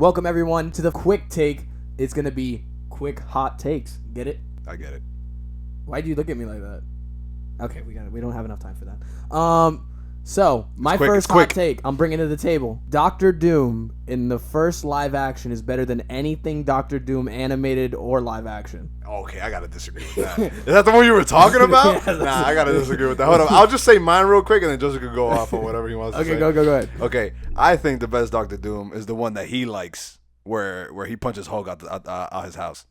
Welcome everyone to the quick take. It's gonna be quick hot takes. Get it? I get it. Why'd you look at me like that? Okay, we don't have enough time for that. So my first hot take I'm bringing to the table: Doctor Doom in the first live action is better than anything Doctor Doom animated or live action. Okay, I gotta disagree with that. Is that the one you were talking about? Yeah, nah, I gotta disagree with that. Hold on, I'll just say mine real quick, and then Joseph could go off on whatever he wants to say. Okay, go ahead. Okay, I think the best Doctor Doom is the one that he likes, where he punches Hulk out his house.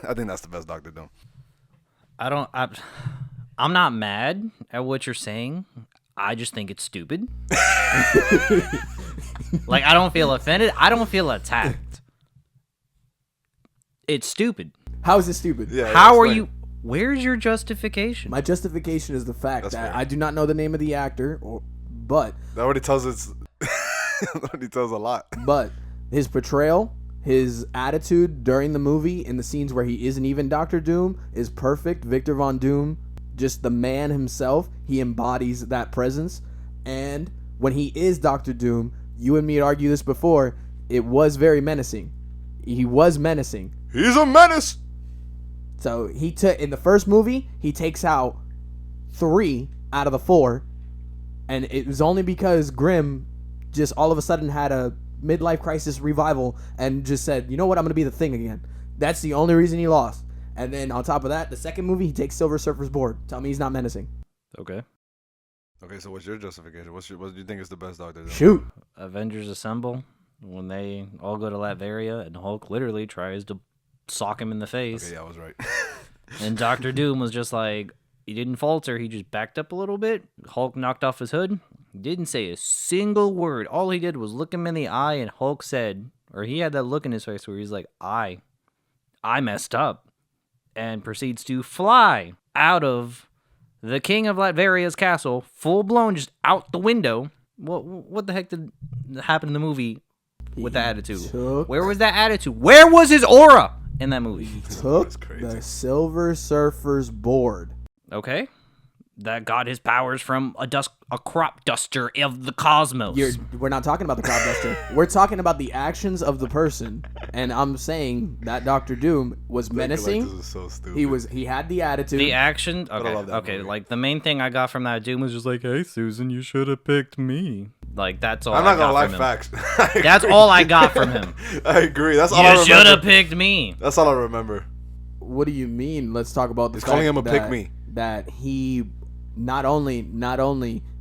I think that's the best Doctor Doom. I'm not mad at what you're saying. I just think it's stupid. Like, I don't feel offended. I don't feel attacked. It's stupid. How is it stupid? Yeah, How are you? Where's your justification? My justification is the fact That's that fair. I do not know the name of the actor, but That already tells us. That already tells a lot. But his portrayal, his attitude during the movie, in the scenes where he isn't even Doctor Doom, is perfect. Victor Von Doom, just the man himself, he embodies that presence. And when he is Doctor Doom, you and me had argued this before, it was very menacing. He was menacing. He's a menace. So in the first movie, he takes out 3 out of the 4, and it was only because Grimm just all of a sudden had a midlife crisis revival and just said, you know what, I'm gonna be the Thing again. That's the only reason he lost. And then on top of that, the second movie, he takes Silver Surfer's board. Tell me he's not menacing. Okay. Okay, so what's your justification? What do you think is the best Doctor Doom? Shoot. Avengers Assemble, when they all go to Latveria and Hulk literally tries to sock him in the face. Okay, yeah, I was right. And Doctor Doom was just like, he didn't falter. He just backed up a little bit. Hulk knocked off his hood. Didn't say a single word. All he did was look him in the eye, and Hulk said, or he had that look in his face where he's like, I messed up. And proceeds to fly out of the King of Latveria's castle, full blown, just out the window. What the heck did happen in the movie with the attitude? Where was that attitude? Where was his aura in that movie? He took the Silver Surfer's board. Okay. That got his powers from a crop duster of the cosmos. We're not talking about the crop duster. We're talking about the actions of the person. And I'm saying that Doctor Doom was menacing. This is so stupid. He had the attitude. The action, I love that okay. movie. Like the main thing I got from that Doom was just like, "Hey, Susan, you should have picked me." Like that's all. I'm not I gonna got lie, from him. facts. That's all I got from him. I agree. That's all I You remember. should have picked me. That's all I remember. What do you mean? Let's talk about this. He's calling him a pick-me. That he not only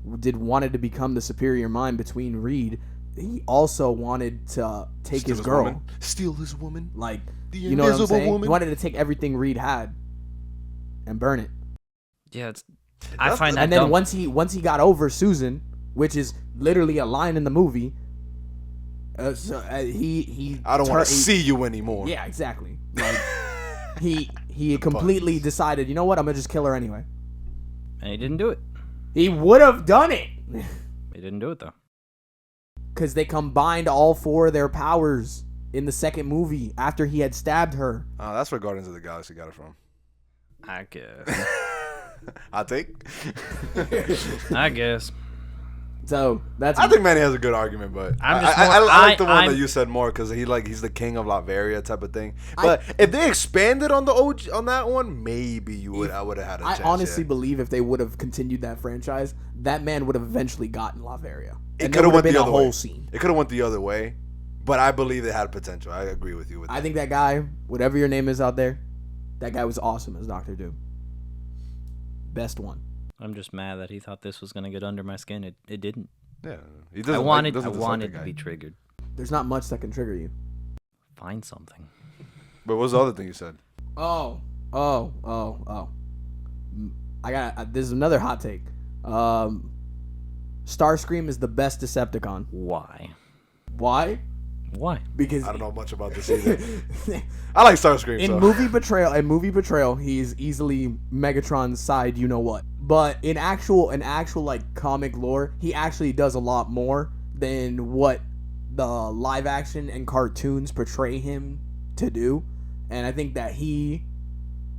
wanted to become the superior mind between Reed, he also wanted to take his girl. Woman. Steal his woman. Like, The you know what I'm invisible saying? woman. He wanted to take everything Reed had and burn it. Yeah, I find that And then dumb. once he got over Susan, which is literally a line in the movie, he I don't want to see you anymore. Yeah, exactly. Like he completely decided, you know what, I'm gonna just kill her anyway. And he didn't do it. He would have done it. He didn't do it though. Because they combined all 4 of their powers in the second movie after he had stabbed her. That's where Guardians of the Galaxy got it from. I guess. I take. I guess. So that's. I think Manny has a good argument, but I'm just I like the one I'm- that you said more because he's the king of Latveria type of thing. But if they expanded on the OG on that one, maybe I would have had a chance. I honestly yeah. believe if they would have continued that franchise, that man would have eventually gotten Latveria. It could have went been the a other whole way. scene. It could have went the other way, but I believe it had potential. I agree with you with that. I think that guy, whatever your name is out there, that guy was awesome as Doctor Doom. Best one. I'm just mad that he thought this was gonna get under my skin. It didn't. Yeah, he I doesn't. wanted doesn't dislike the to guy. be triggered. There's not much that can trigger you. Find something. But what's the other thing you said? Oh. This is another hot take. Starscream is the best Decepticon. Why? Why? Why? Because I don't know much about this either. I like Starscream. in movie betrayal, he's easily Megatron's side. You know what? But in actual like comic lore, he actually does a lot more than what the live action and cartoons portray him to do. And I think that he,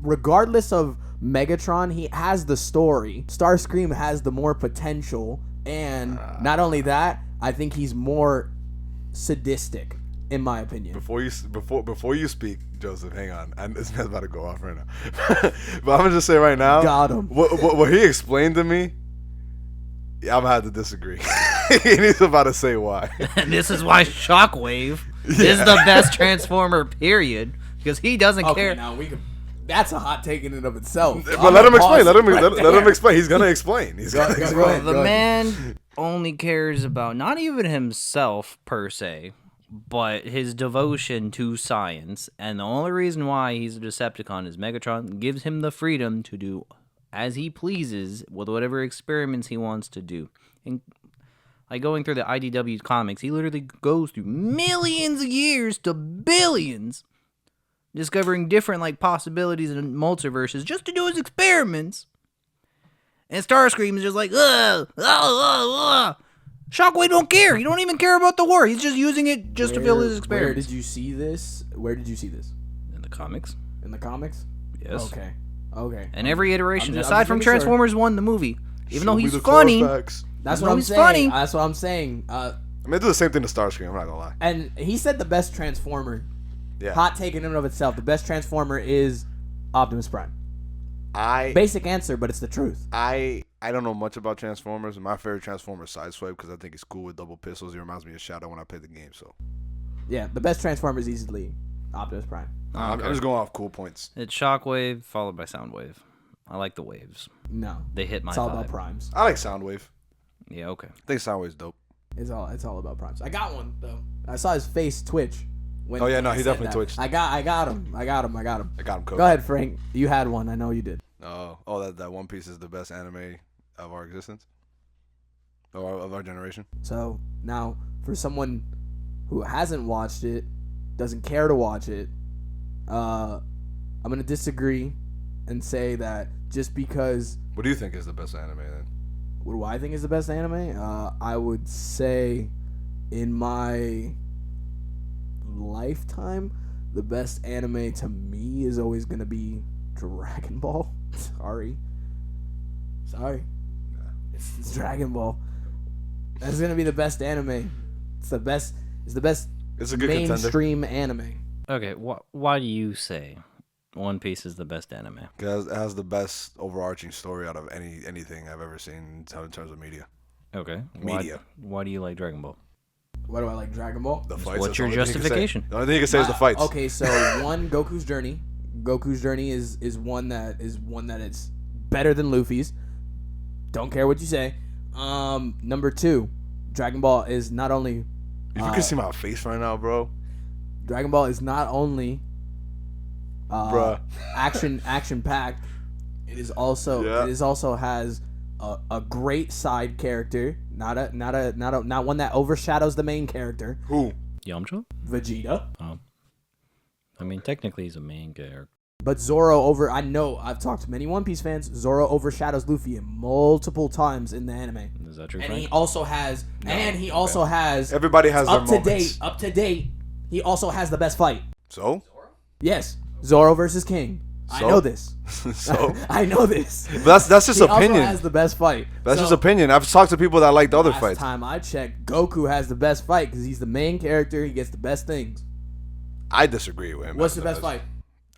regardless of Megatron, he has the story. Starscream has the more potential, and not only that, I think he's more sadistic. in my opinion. Before you speak, Joseph, hang on. This man's about to go off right now. But I'm gonna just say right now, Got him. What he explained to me, yeah, I'm gonna have to disagree. And he's about to say why. And this is why Shockwave is the best Transformer, period. Because he doesn't care. Now that's a hot take in and of itself. But let him explain. Let him explain. He's gonna explain. He's gonna Go explain. ahead. The man only cares about not even himself per se, but his devotion to science. And the only reason why he's a Decepticon is Megatron gives him the freedom to do as he pleases with whatever experiments he wants to do. And like going through the IDW comics, he literally goes through millions of years to billions, discovering different like possibilities and multiverses just to do his experiments. And Starscream is just like, Shockwave don't care. He don't even care about the war. He's just using it just to fill his experiments. Where did you see this? In the comics? In the comics? Yes. Okay. And every iteration, I'm aside just from making sure. Transformers 1, the movie. Even though Show me he's the funny. Carfax. That's Even what though I'm he's saying. funny. That's what I'm saying. I mean, do the same thing to Starscream. I'm not gonna lie. And he said the best Transformer. Yeah. Hot take in and of itself. The best Transformer is Optimus Prime. I Basic answer, but it's the truth. don't know much about Transformers. My favorite Transformer is Sideswipe because I think it's cool with double pistols. He reminds me of Shadow when I play the game. So Yeah, the best Transformer is easily Optimus Prime. I'm just going off cool points. It's Shockwave followed by Soundwave. I like the waves. No, They hit my it's all vibe. about primes. I like Soundwave. Yeah, okay. I think Soundwave's dope. It's all about primes. I got one though. I saw his face twitch. When, Oh, yeah, when no, I he said definitely that. twitched. I got him. I got him cooked. Go ahead, Frank. You had one. I know you did. That One Piece is the best anime of our existence, or of our generation. So now, for someone who hasn't watched it, doesn't care to watch it, I'm gonna disagree and say that just because. What do you think is the best anime then? What do I think is the best anime? I would say, in my lifetime, the best anime to me is always gonna be Dragon Ball. Sorry. It's Dragon Ball. That's gonna be the best anime. It's the best. It's the best. It's a good contender. mainstream anime. Okay, why do you say One Piece is the best anime? Because it has the best overarching story out of anything I've ever seen in terms of media. Okay. Media. Why do you like Dragon Ball? Why do I like Dragon Ball? The fights. What's that's your the only thing you can say. justification? The only thing you can say is the fights. Okay, so one, Goku's journey. Goku's journey is one that is better than Luffy's. Don't care what you say. Number 2, Dragon Ball is not only. If you can see my face right now, bro. Dragon Ball is not only. Bruh. action packed. It is also has a great side character, not one that overshadows the main character. Who? Yamcha? Vegeta. I mean, technically he's a main character. But I know I've talked to many One Piece fans. Zoro overshadows Luffy multiple times in the anime. Is that true, And Frank? he also has Everybody has their moments. up to date. He also has the best fight. So? Yes, Zoro versus King. I know this. So? I know this. But that's just He opinion. also has the best fight. That's just opinion. I've talked to people that like the other Last fights. time I checked, Goku has the best fight because he's the main character. He gets the best things. I disagree with him. What's the best fight?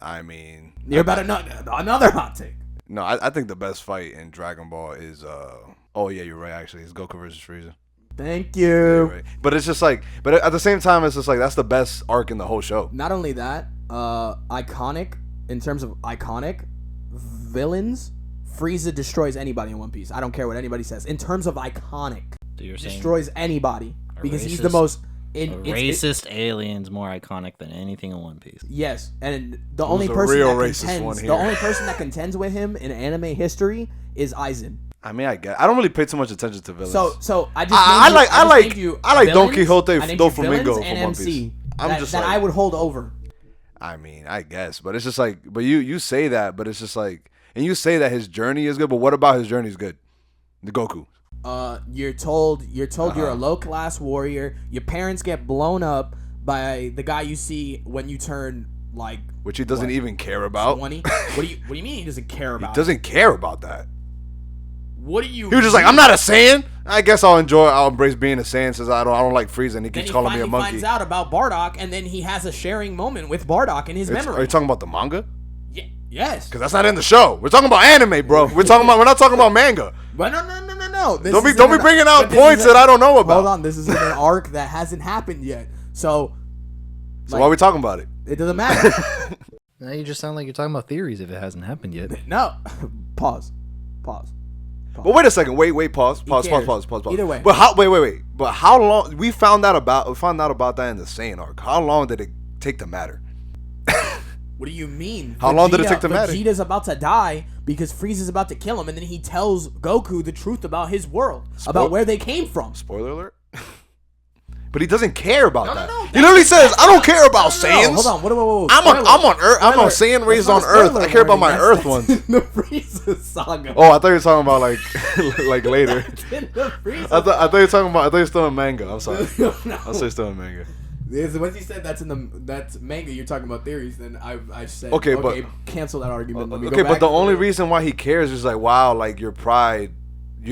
I mean, You're about another hot take. no, I think the best fight in Dragon Ball is oh yeah, you're right. Actually, it's Goku versus Frieza. Thank You're you. right. But it's just like, but at the same time, it's just like that's the best arc in the whole show. Not only that, iconic in terms of iconic villains. Frieza destroys anybody in One Piece. I don't care what anybody says. In terms of iconic, So you're saying destroys anybody because he's the racist- most. racist alien's more iconic than anything in One Piece. Yes, and the only a person real that racist contends, one the here. only person that contends with him in anime history is Aizen. I mean, I don't really pay too much attention to villains. So I just I named you- like named you I like Don villains, Quixote, I named you Doflamingo villains from and One MC Piece. I'm that, just that like, I would hold over. I mean, I guess, but it's just like, but you say that, but it's just like, and you say that his journey is good, but what about his journey is good? The Goku. You're told you're a low class warrior. Your parents get blown up by the guy you see when you turn like Which he doesn't even care about. 20. What do you mean he doesn't care about? He doesn't care about that. What do you? He was just like, I'm not a Saiyan. I guess I'll embrace being a Saiyan since I don't like Frieza and he keeps calling me a monkey. Finds out about Bardock, and then he has a sharing moment with Bardock in his memory. Are you talking about the manga? Yes. Because that's not in the show. We're talking about anime, bro. We're not talking about manga. But no. Don't be bringing out points that I don't know about. Hold on, this is an arc that hasn't happened yet. So why are we talking about it? It doesn't matter. Now you just sound like you're talking about theories if it hasn't happened yet. No. Pause. But wait a second. Wait. Pause. Either way. But wait. But how long? We found out about that in the Saiyan arc. How long did it take to matter? What do you mean? How long did it take to matter? Vegeta's about to die because Frieza's about to kill him, and then he tells Goku the truth about his world, about where they came from. Spoiler alert. But he doesn't care about that. No, He literally says, "I don't care about Saiyans." Hold on. Whoa. I'm on Earth. I'm a Saiyan raised on Earth. I care about my Earth ones. The Frieza saga. Oh, I thought you were talking about like later. The Frieza. I thought you were talking about. I thought you were still in manga. I'm sorry. No. I'll say still in manga. Once you said that's manga, you're talking about theories. Then I said okay, but cancel that argument. Let me okay, go but back the to only it. reason why he cares is like, wow, like your pride.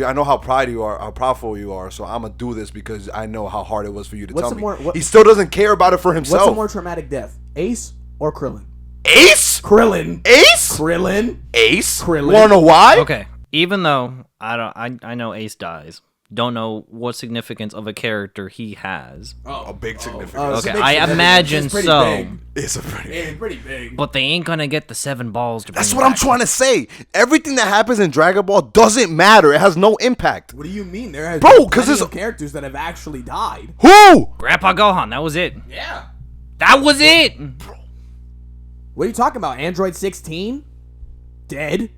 I know how proud you are, how proudful you are. So I'm gonna do this because I know how hard it was for you to tell me. He still doesn't care about it for himself. What's a more traumatic death, Ace or Krillin? Ace? Krillin. Ace? Krillin. Ace? Krillin. Wanna know why? Okay, even though I know Ace dies, don't know what significance of a character he has. A big significance. Okay, I imagine so. Big. It's pretty big. But they ain't gonna get the 7 balls to bring That's him what I'm back. trying to say. Everything that happens in Dragon Ball doesn't matter. It has no impact. What do you mean? There has Bro, been 'cause plenty it's- of characters that have actually died. Who? Grandpa Gohan, that was it. Yeah. That was it. What are you talking about? Android 16? Dead?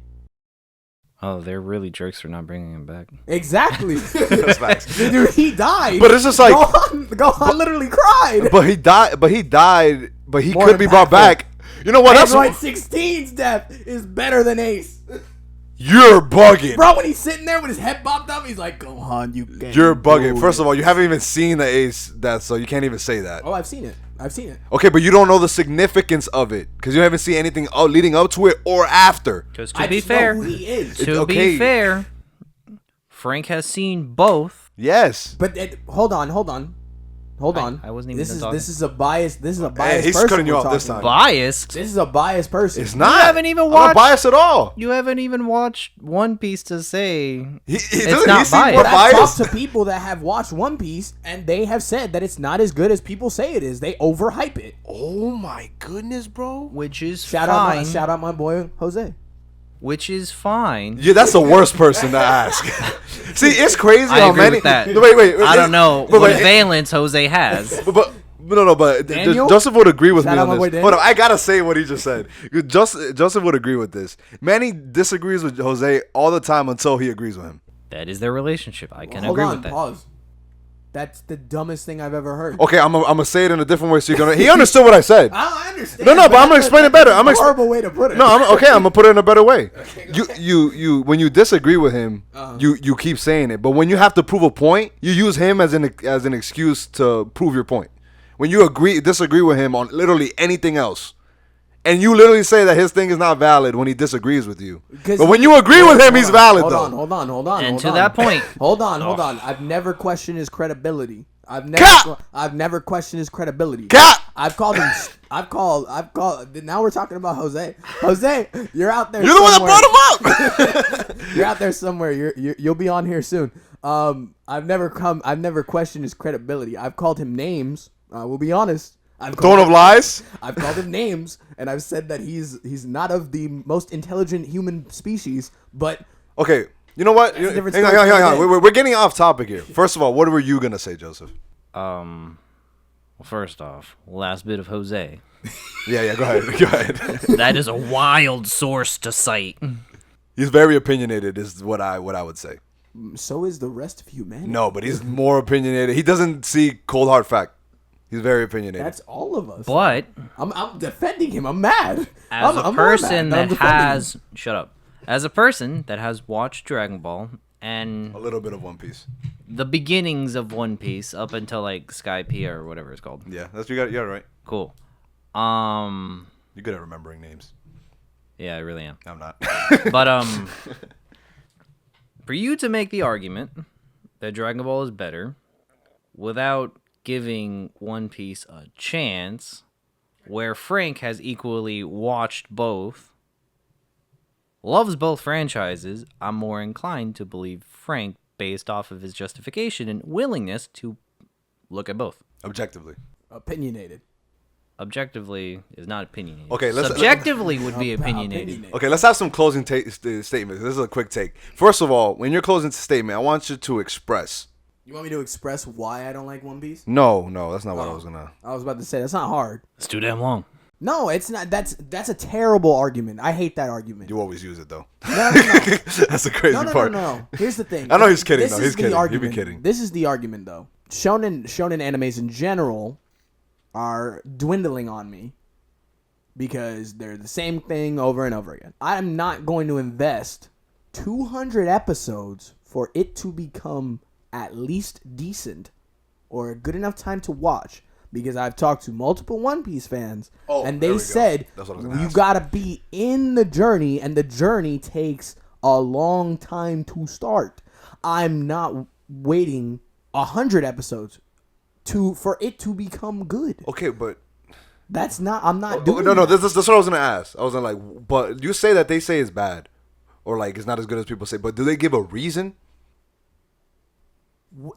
Oh, they're really jerks for not bringing him back. Exactly. That's facts. Dude, he died. But it's just like Gohan literally cried. But he died. But he More could be brought impactful. back. You know what? Android 16's death is better than Ace. You're bugging. Bro, when he's sitting there with his head bopped up, he's like, Gohan, you can't You're bugging. do First it." of all, you haven't even seen the Ace death, so you can't even say that. Oh, I've seen it. Okay, but you don't know the significance of it because you haven't seen anything leading up to it or after. Because I to be just know fair, who he is. be fair, Frank has seen both. Yes. But hold on. I wasn't even done This is a biased. This is a biased he's person. cutting you we're off this talking time. about. Biased. This is a biased person. It's not. haven't even I'm watched- not biased at all. You haven't even watched One Piece to say It's not biased. But I've biased. talked to people that have watched One Piece, and they have said that it's not as good as people say it is. They overhype it. Oh my goodness, bro. which is Shout fine. out my boy Jose. Which is fine. Yeah, that's the worst person to ask. See, it's crazy I how agree many. with that. Wait. I don't know But, what valence Jose has. But Daniel? Joseph would agree with Shout me out on my boy this. Daniel. Hold on, I gotta say what he just said. Joseph would agree with this. Manny disagrees with Jose all the time until he agrees with him. That is their relationship. I can Hold agree on, with that. pause. That's the dumbest thing I've ever heard. Okay, I'm gonna say it in a different way so you're gonna. He understood what I said. I understand. No, but I'm gonna explain it better. I'm a horrible way to put it. No, I'm gonna put it in a better way. You when you disagree with him, you keep saying it, but when you have to prove a point, you use him as an excuse to prove your point. When you disagree with him on literally anything else, and you literally say that his thing is not valid when he disagrees with you, but when you agree with him, he's valid though. Hold on. And to that point, hold on. I've never questioned his credibility. I've never questioned his credibility. Cap! I've called him. I've called. Now we're talking about Jose. Jose, you're out there. You're the one that somewhere. brought him up. You're out there somewhere. You'll be on here soon. I've never questioned his credibility. I've called him names. We'll be honest. Throne of lies. I've called him names, and I've said that he's not of the most intelligent human species. But Okay, you know what? That's a different Hang story. on. We're getting off topic here. First of all, what were you gonna say, Joseph? well, first off, last bit of Jose. Yeah. Go ahead. That is a wild source to cite. He's very opinionated, is what I would say. so is the rest of humanity. No, but he's more opinionated. He doesn't see cold hard fact. He's very opinionated. That's all of us. But I'm defending him. I'm mad. as I'm a mad person that I'm that defending has shut up. As a person that has watched Dragon Ball and a little bit of One Piece. the beginnings of One Piece up until like Sky Piea or whatever it's called. Yeah, that's you got it right. Cool. You're good at remembering names. Yeah, I really am. I'm not. But for you to make the argument that Dragon Ball is better without giving One Piece a chance, where Frank has equally watched both, loves both franchises, I'm more inclined to believe Frank based off of his justification and willingness to look at both. Objectively. Opinionated. Objectively is not opinionated. Okay, subjectively would be opinionated. Okay, let's have some closing statements. This is a quick take. First of all, when you're closing statement, I want you to express. You want me to express why I don't like One Piece? No, that's not what I was gonna. I was about to say that's not hard. It's too damn long. No, it's not. That's a terrible argument. I hate that argument. You always use it though. No. That's the crazy part. No. Here's the thing. I know he's kidding. This No, is he's the kidding. argument. He'd be kidding. This is the argument though. Shonen animes in general are dwindling on me because they're the same thing over and over again. I'm not going to invest 200 episodes for it to become at least decent or a good enough time to watch, because I've talked to multiple One Piece fans and they said you gotta be in the journey, and the journey takes a long time to start. I'm not waiting 100 episodes for it to become good. Okay, but I'm not doing no. that. That's what I was gonna ask. I was gonna but you say that they say it's bad, or like it's not as good as people say. But do they give a reason?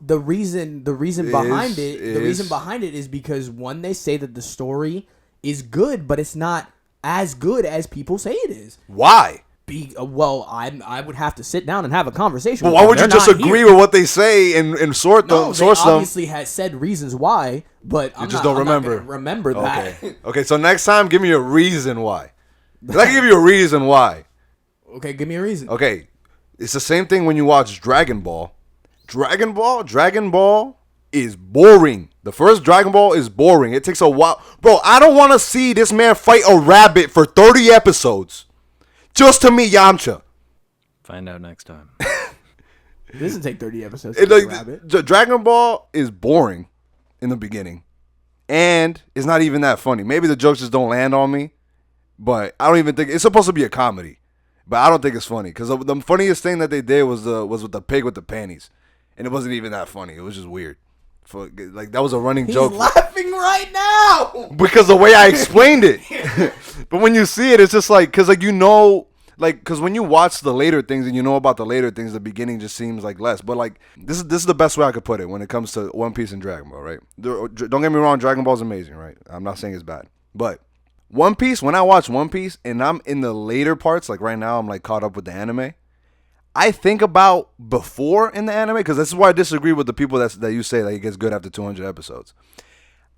The reason behind it is because one, they say that the story is good, but it's not as good as people say it is. Why? I would have to sit down and have a conversation. Well, why would you just agree with what they say and source them? They obviously has said reasons why, but you don't remember. Remember that. Okay. So next time, give me a reason why. I can give you a reason why. Okay, give me a reason. Okay, it's the same thing when you watch Dragon Ball. Dragon Ball is boring. The first Dragon Ball is boring. It takes a while. Bro, I don't want to see this man fight a rabbit for 30 episodes just to meet Yamcha. Find out next time. It doesn't take 30 episodes to meet a rabbit. Dragon Ball is boring in the beginning. And it's not even that funny. Maybe the jokes just don't land on me. But I don't even think... It's supposed to be a comedy. But I don't think it's funny. Because the funniest thing that they did was with the pig with the panties. And it wasn't even that funny. It was just weird. That was a running joke. He's laughing right now because the way I explained it. But when you see it, it's just because because when you watch the later things and you know about the later things, the beginning just seems like less. But this is the best way I could put it when it comes to One Piece and Dragon Ball, right? Don't get me wrong, Dragon Ball is amazing, right? I'm not saying it's bad, but One Piece, when I watch One Piece and I'm in the later parts, like right now, I'm caught up with the anime. I think about before in the anime, because this is why I disagree with the people that you say it gets good after 200 episodes.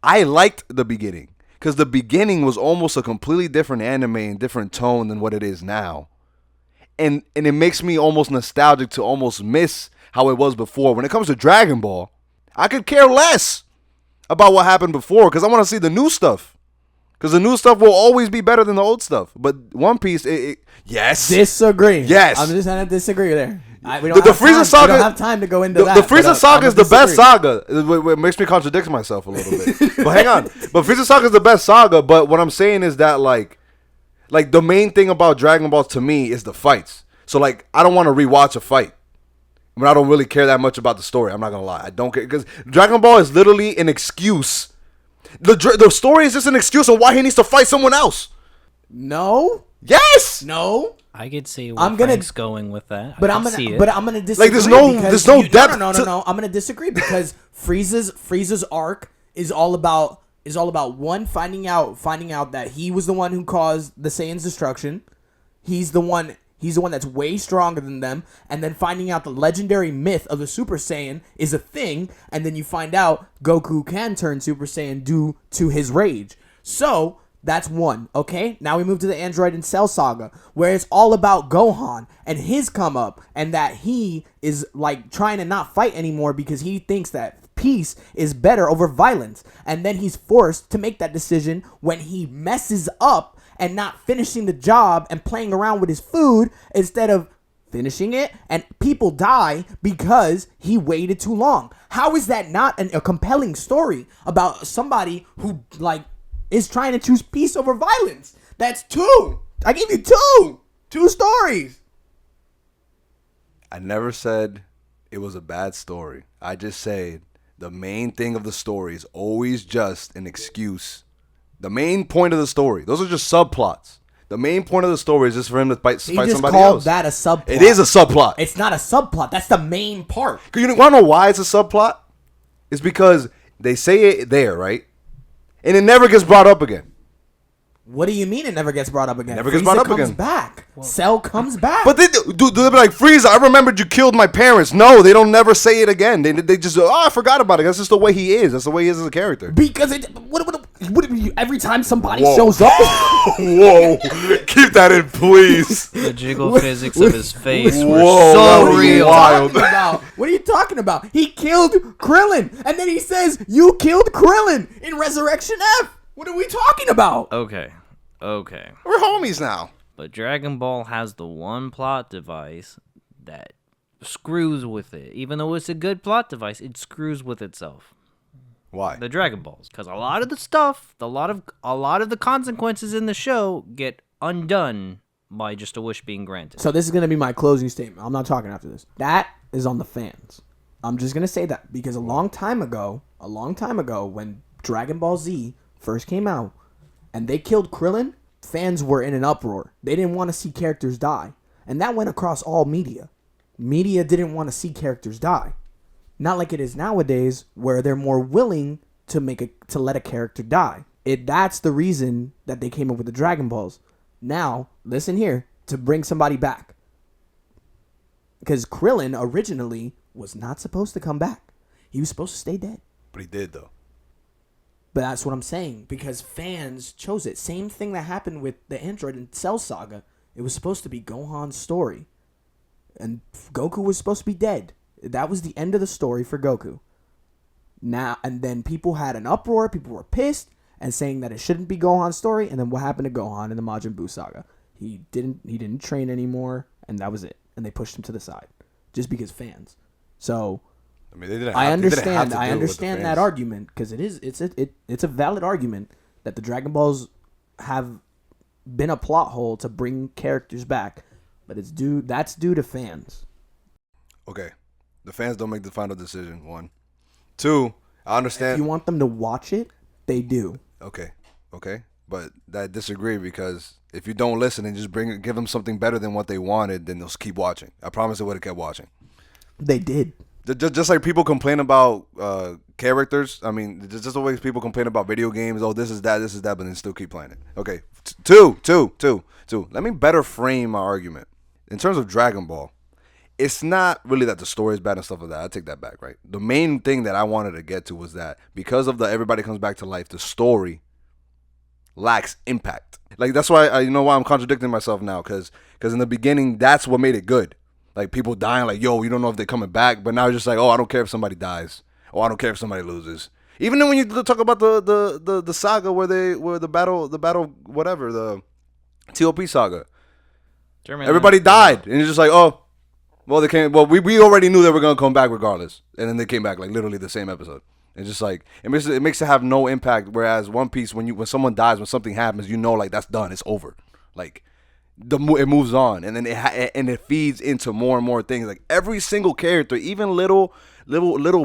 I liked the beginning, because the beginning was almost a completely different anime and different tone than what it is now. And it makes me almost nostalgic to almost miss how it was before. When it comes to Dragon Ball, I could care less about what happened before, because I want to see the new stuff. Because the new stuff will always be better than the old stuff. But One Piece, yes. Disagree. Yes. I'm just going to disagree there. We The Frieza saga. We don't have time to go into that. The Frieza saga is the best saga. It makes me contradict myself a little bit. But hang on. But Frieza saga is the best saga. But what I'm saying is that the main thing about Dragon Ball to me is the fights. So I don't want to rewatch a fight. I mean, I don't really care that much about the story. I'm not gonna lie. I don't care, because Dragon Ball is literally an excuse. The story is just an excuse on why he needs to fight someone else. No. Yes. No. I could see where Frank's going with that. But I'm gonna disagree. There's no depth. No. I'm gonna disagree because Frieza's arc is all about one finding out that he was the one who caused the Saiyans' destruction. He's the one that's way stronger than them, and then finding out the legendary myth of the Super Saiyan is a thing, and then you find out Goku can turn Super Saiyan due to his rage. So that's one, okay? Now we move to the Android and Cell saga, where it's all about Gohan and his come up, and that he is trying to not fight anymore because he thinks that peace is better over violence, and then he's forced to make that decision when he messes up and not finishing the job and playing around with his food instead of finishing it, and people die because he waited too long. How is that not a compelling story about somebody who is trying to choose peace over violence? That's two. I gave you two stories. I never said it was a bad story. I just said the main thing of the story is always just an excuse. The main point of the story. Those are just subplots. The main point of the story is just for him to fight He just somebody called else. that a subplot. It is a subplot. It's not a subplot. That's the main part. You want to know why it's a subplot? It's because they say it there, right? And it never gets brought up again. What do you mean it never gets brought up again? Never gets brought up comes again. Back. Cell comes back. But they do they be like, Frieza, I remembered you killed my parents. No, they don't never say it again. They just, I forgot about it. That's just the way he is. That's the way he is as a character. Because every time somebody shows up. Whoa. Keep that in, please. The jiggle physics of his face were Whoa, so that real. was Wild. What are you talking about? He killed Krillin, and then he says, "You killed Krillin" in Resurrection F. What are we talking about? Okay. We're homies now. But Dragon Ball has the one plot device that screws with it. Even though it's a good plot device, it screws with itself. Why? The Dragon Balls, because a lot of the stuff, a lot of the consequences in the show get undone by just a wish being granted. So this is gonna be my closing statement. I'm not talking after this. That is on the fans. I'm just gonna say that because a long time ago, when Dragon Ball Z first came out and they killed Krillin, fans were in an uproar. They didn't want to see characters die, and that went across all media. Media didn't want to see characters die. Not like it is nowadays, where they're more willing to let a character die. That's the reason that they came up with the Dragon Balls. Now, listen here, to bring somebody back. Because Krillin originally was not supposed to come back. He was supposed to stay dead. But he did, though. But that's what I'm saying, because fans chose it. Same thing that happened with the Android and Cell Saga. It was supposed to be Gohan's story. And Goku was supposed to be dead. That was the end of the story for Goku. Now, and then people had an uproar. People were pissed and saying that it shouldn't be Gohan's story. And then what happened to Gohan in the Majin Buu saga? He didn't train anymore, and that was it. And they pushed him to the side just because fans. So I mean, I understand that argument, because it's a valid argument that the Dragon Balls have been a plot hole to bring characters back, but that's due to fans. Okay, the fans don't make the final decision. 1, 2. I understand. If you want them to watch it, they do. Okay, but I disagree, because if you don't listen and just give them something better than what they wanted, then they'll keep watching. I promise they would have kept watching. They did. Just like people complain about characters. I mean, just the way people complain about video games. Oh, this is that, but then still keep playing it. Okay, two. Let me better frame my argument. In terms of Dragon Ball, it's not really that the story is bad and stuff like that. I take that back, right? The main thing that I wanted to get to was that because of the everybody comes back to life, the story lacks impact. Like, that's why you know why I'm contradicting myself now, because in the beginning, that's what made it good. Like, people dying, like, yo, you don't know if they're coming back. But now it's just like, oh, I don't care if somebody dies. Oh, I don't care if somebody loses. Even then when you talk about the saga where the battle, whatever, the TOP saga. Everybody died. And it's just like, oh, well, they came. Well, we already knew they were going to come back regardless. And then they came back, like, literally the same episode. It's just like, it makes it have no impact. Whereas One Piece, when someone dies, when something happens, you know, like, that's done. It's over. Like, it moves on, and then it feeds into more and more things. Like, every single character, even little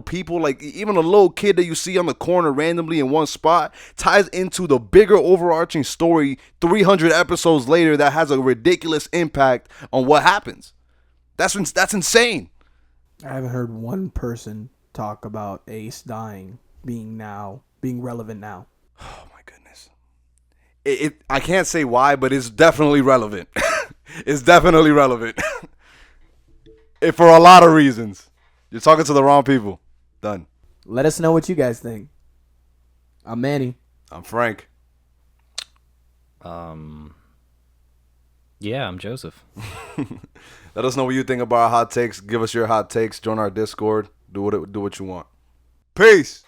people, like even a little kid that you see on the corner randomly in one spot, ties into the bigger overarching story 300 episodes later that has a ridiculous impact on what happens. That's insane. I haven't heard one person talk about Ace dying being relevant now. Oh my goodness. I can't say why, but it's definitely relevant. It's definitely relevant. For a lot of reasons. You're talking to the wrong people. Done. Let us know what you guys think. I'm Manny. I'm Frank. Yeah, I'm Joseph. Let us know what you think about our hot takes. Give us your hot takes. Join our Discord. Do what you want. Peace.